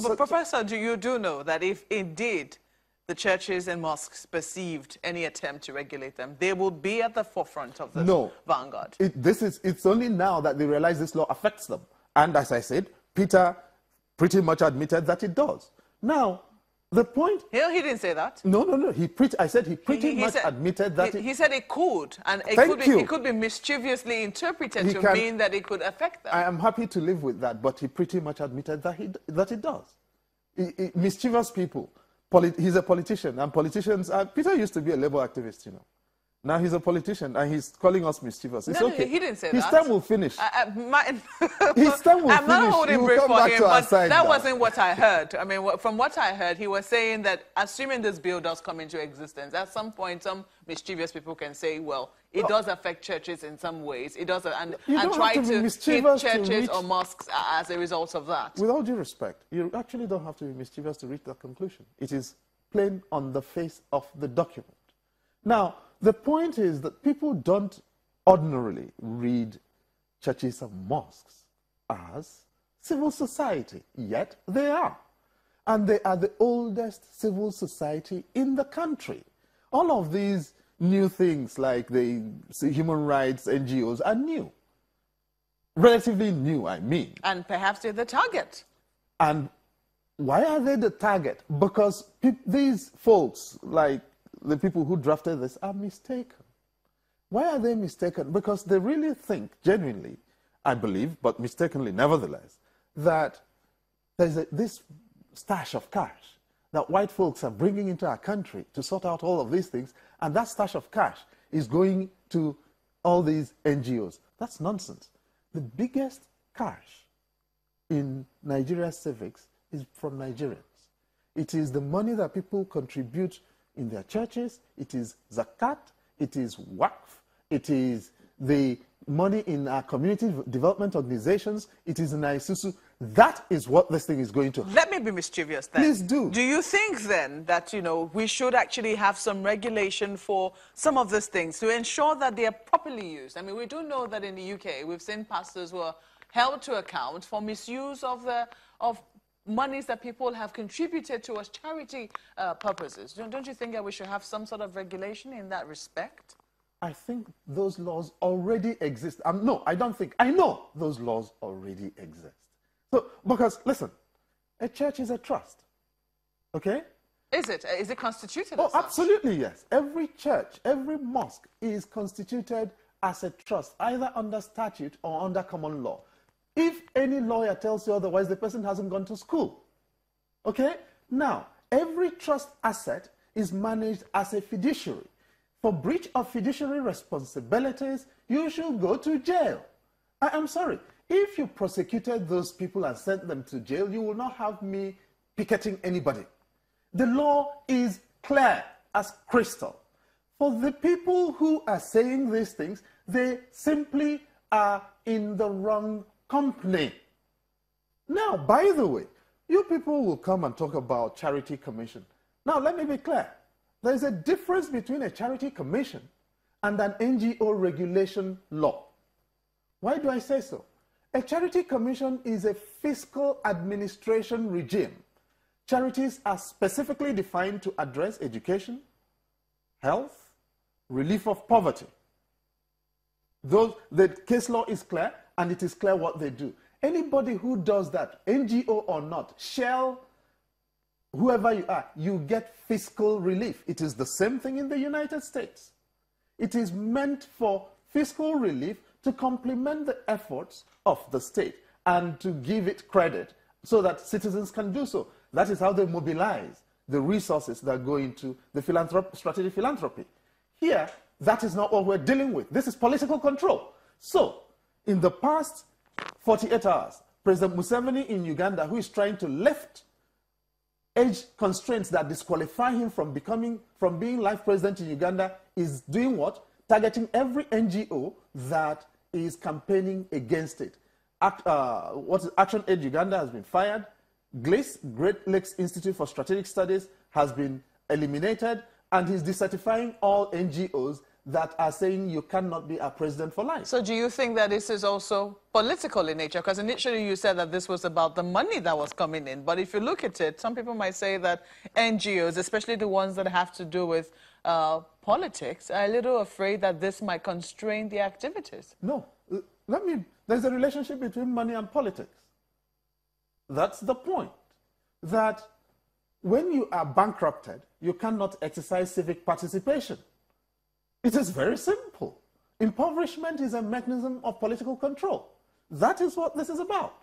But Professor, you do know that if indeed the churches and mosques perceived any attempt to regulate them, they will be at the forefront of the vanguard. It's only now that they realize this law affects them. And as I said, Peter pretty much admitted that it does. Now, the point... He didn't say that. No. I said he pretty much admitted that... He said it could, and it could be mischievously interpreted to mean that it could affect them. I am happy to live with that, but he pretty much admitted that it does. Mischievous people. He's a politician, and politicians... Peter used to be a labor activist, you know. Now he's a politician, and he's calling us mischievous. It's okay. He didn't say His that. His term will finish. His term will finish. I'm not holding brief for him, but that now. wasn't what I heard. I mean, from what I heard, he was saying that assuming this bill does come into existence, at some point, some mischievous people can say, well, it does affect churches in some ways. It does, and try to hit churches or mosques as a result of that. With all due respect, you actually don't have to be mischievous to reach that conclusion. It is plain on the face of the document. Now, the point is that people don't ordinarily read churches and mosques as civil society, yet they are. And they are the oldest civil society in the country. All of these new things like the human rights NGOs are new. Relatively new, I mean. And perhaps they're the target. And why are they the target? Because these folks, like the people who drafted this, are mistaken. Why are they mistaken? Because they really think, genuinely, I believe, but mistakenly nevertheless, that there's this stash of cash that white folks are bringing into our country to sort out all of these things, and that stash of cash is going to all these NGOs. That's nonsense. The biggest cash in Nigeria's civics is from Nigerians. It is the money that people contribute in their churches, it is zakat, it is waqf, it is the money in our community development organizations, it is in Isusu. That is what this thing is going to. Let me be mischievous then. Please do. Do you think then that, we should actually have some regulation for some of these things to ensure that they are properly used? I mean, we do know that in the UK, we've seen pastors who are held to account for misuse of monies that people have contributed towards charity purposes. Don't you think that we should have some sort of regulation in that respect? I think those laws already exist. No, I don't think. I know those laws already exist. So, because, listen, a church is a trust, okay? Is it? Is it constituted as such? Absolutely, yes. Every church, every mosque is constituted as a trust, either under statute or under common law. If any lawyer tells you otherwise, the person hasn't gone to school. Okay? Now, every trust asset is managed as a fiduciary. For breach of fiduciary responsibilities, you should go to jail. I'm sorry. If you prosecuted those people and sent them to jail, you will not have me picketing anybody. The law is clear as crystal. For the people who are saying these things, they simply are in the wrong company. Now, by the way, you people will come and talk about charity commission. Now, let me be clear. There's a difference between a charity commission and an NGO regulation law. Why do I say so? A charity commission is a fiscal administration regime. Charities are specifically defined to address education, health, relief of poverty. The case law is clear, and it is clear what they do. Anybody who does that, NGO or not, shall, whoever you are, you get fiscal relief. It is the same thing in the United States. It is meant for fiscal relief to complement the efforts of the state and to give it credit so that citizens can do so. That is how they mobilize the resources that go into the strategic philanthropy. Here, that is not what we're dealing with. This is political control. So, in the past 48 hours, President Museveni in Uganda, who is trying to lift age constraints that disqualify him from being life president in Uganda, is doing what? Targeting every NGO that is campaigning against it. Action Aid Uganda has been fired. GLIS, Great Lakes Institute for Strategic Studies, has been eliminated, and he's decertifying all NGOs that are saying you cannot be our president for life. So do you think that this is also political in nature? Because initially you said that this was about the money that was coming in. But if you look at it, some people might say that NGOs, especially the ones that have to do with politics, are a little afraid that this might constrain the activities. No. There's a relationship between money and politics. That's the point. That when you are bankrupted, you cannot exercise civic participation. It is very simple. Impoverishment is a mechanism of political control. That is what this is about.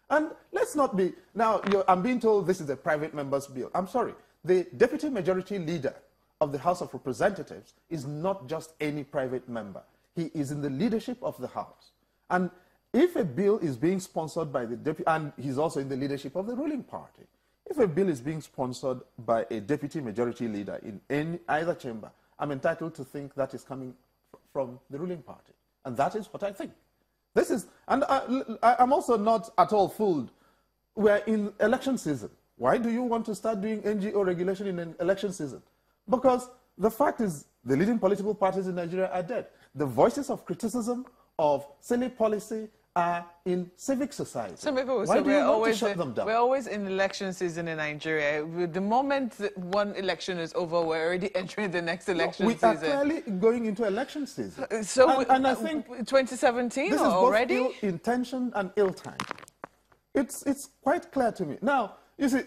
And let's not be, now I'm being told this is a private member's bill. I'm sorry. The deputy majority leader of the House of Representatives is not just any private member. He is in the leadership of the House. And if a bill is being sponsored by the deputy, and he's also in the leadership of the ruling party, if a bill is being sponsored by a deputy majority leader in either chamber, I'm entitled to think that is coming from the ruling party. And that is what I think. This is, and I'm also not at all fooled. We're in election season. Why do you want to start doing NGO regulation in an election season? Because the fact is, the leading political parties in Nigeria are dead. The voices of criticism of silly policy are in civic society. Some people will Why say do you want to shut them down? We're always in election season in Nigeria. The moment that one election is over, we're already entering the next election season. We are clearly going into election season. So, and I think 2017 this is already? both ill-intentioned and ill-timed. It's quite clear to me. Now, you see,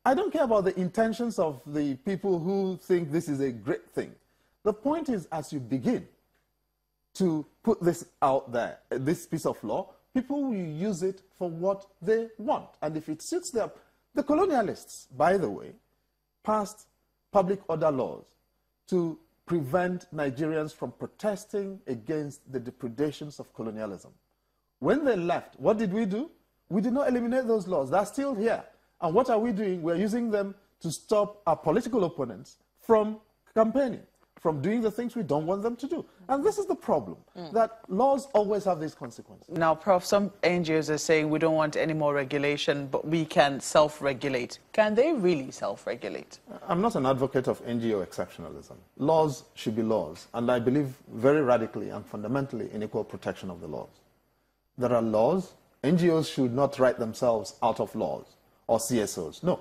I don't care about the intentions of the people who think this is a great thing. The point is, as you begin to put this out there, this piece of law, people will use it for what they want. And if it suits them, the colonialists, by the way, passed public order laws to prevent Nigerians from protesting against the depredations of colonialism. When they left, what did we do? We did not eliminate those laws. They're still here. And what are we doing? We're using them to stop our political opponents from campaigning, from doing the things we don't want them to do. And this is the problem, that laws always have these consequences. Now, Prof, some NGOs are saying we don't want any more regulation, but we can self-regulate. Can they really self-regulate? I'm not an advocate of NGO exceptionalism. Laws should be laws, and I believe very radically and fundamentally in equal protection of the laws. There are laws. NGOs should not write themselves out of laws or CSOs. No.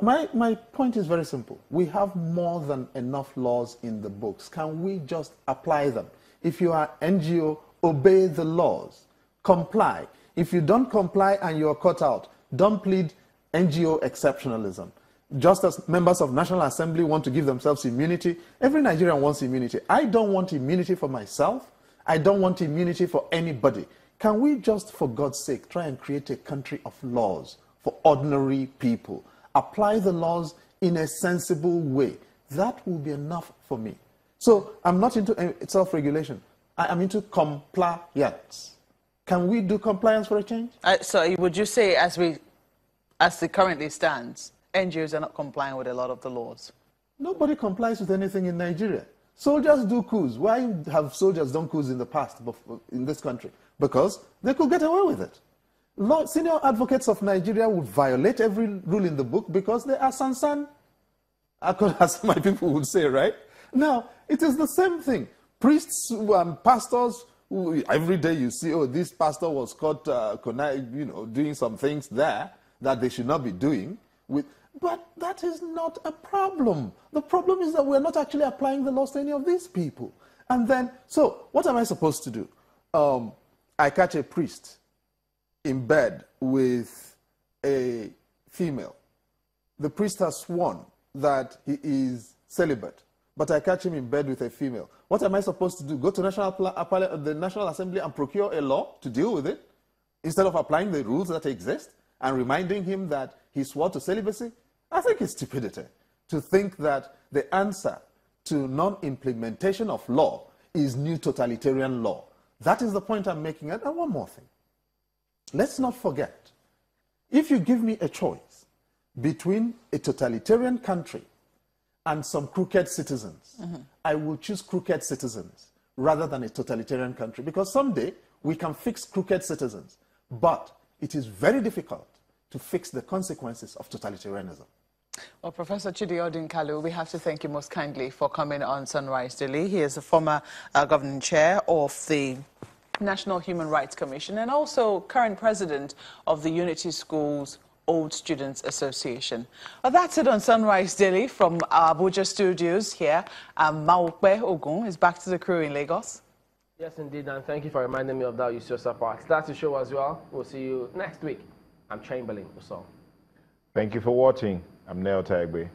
My point is very simple. We have more than enough laws in the books. Can we just apply them? If you are NGO, obey the laws. Comply. If you don't comply and you're caught out, don't plead NGO exceptionalism. Just as members of National Assembly want to give themselves immunity, every Nigerian wants immunity. I don't want immunity for myself. I don't want immunity for anybody. Can we just, for God's sake, try and create a country of laws for ordinary people? Apply the laws in a sensible way. That will be enough for me. So I'm not into self-regulation. I am into compliance. Can we do compliance for a change? So would you say, as it currently stands, NGOs are not complying with a lot of the laws? Nobody complies with anything in Nigeria. Soldiers do coups. Why have soldiers done coups in the past in this country? Because they could get away with it. Senior advocates of Nigeria would violate every rule in the book because they are sansan, as my people would say, right? Now, it is the same thing. Priests and pastors, who every day you see, oh, this pastor was caught doing some things there that they should not be doing. But that is not a problem. The problem is that we're not actually applying the laws to any of these people. And then, so what am I supposed to do? I catch a priest in bed with a female. The priest has sworn that he is celibate, but I catch him in bed with a female. What am I supposed to do? Go to the National Assembly and procure a law to deal with it instead of applying the rules that exist and reminding him that he swore to celibacy? I think it's stupidity to think that the answer to non-implementation of law is new totalitarian law. That is the point I'm making. And one more thing. Let's not forget, if you give me a choice between a totalitarian country and some crooked citizens, I will choose crooked citizens rather than a totalitarian country, because someday we can fix crooked citizens, but it is very difficult to fix the consequences of totalitarianism. Well, Professor Chidi Odinkalu, we have to thank you most kindly for coming on Sunrise Daily. He is the former governing chair of the National Human Rights Commission and also current president of the Unity Schools Old Students Association. Well, that's it on Sunrise Daily from our Abuja studios here. Maokbe Ogun is back to the crew in Lagos. Yes, indeed, and thank you for reminding me of that, Yusosa Park. That's the show as well. We'll see you next week. I'm Chamberlain. What's up? Thank you for watching. I'm Neo Tagbe.